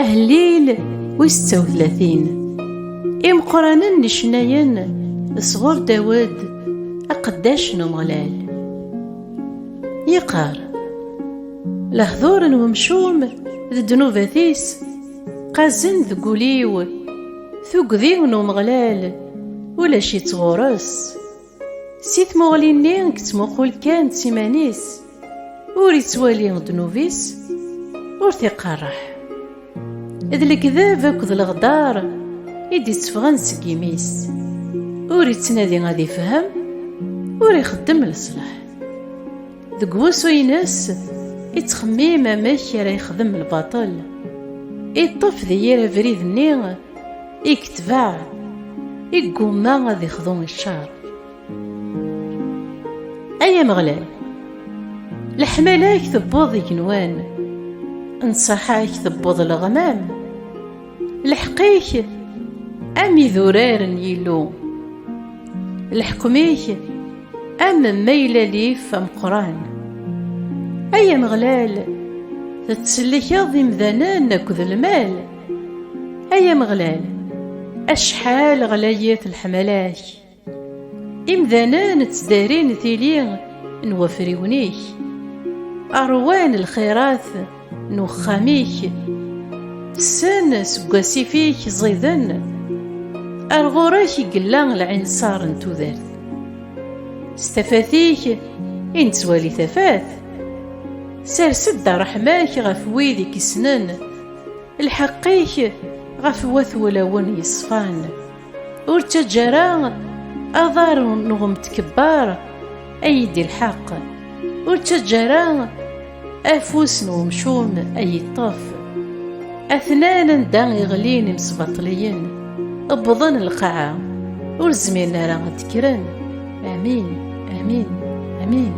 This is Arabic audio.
أهليل وستة وثلاثين إمقرانا نشناين صغور داود أقداش نمغلال يقار لهذور ومشوم ذدنوباثيس قازن ذقوليو ثقذي ونمغلال ولا شي تغورس سيت مغلينين كتموقول كانت سيمانيس وري توالي ذنوبيس ور تيقرح إذ الكذاب أكد الغدار إدي تفغن سكيميس ور يتنادي غادي يفهم ور يخدم الصلاح ذك وسويناس يتخميم أماك راه يخدم الباطل يطف ذيير فريد النيغ يكتبع يقوما غادي يخدم الشار أيا مغلال الحمالاك ثبوض يكنوان انصحاك ثبوض الغمام لحقيك أمي ذرار يلو الحكميك أم ميلة ليف أم قران أيا مغلال تتسلك ياضي مذانان ناكذ المال أيا مغلال أشحال غلايات الحملاك إمذانان تزدارين ثيلين نوفريونيك أروان الخيرات نوخاميك السن سقاسي فيك زيدن أرغوراك قلان العنصار نتوذرت استفاثيك انت والي ثفاث سرسد رحماك غف ويدك سنن الحقيك غف وثولون يصفان ورتجران أضار نغم تكبار أيدي الحق ورتجران أفوس ومشوم أي طاف أثنان دان يغلين مسبطليين أبضن القاعة ورزمين راه تكرن آمين آمين آمين.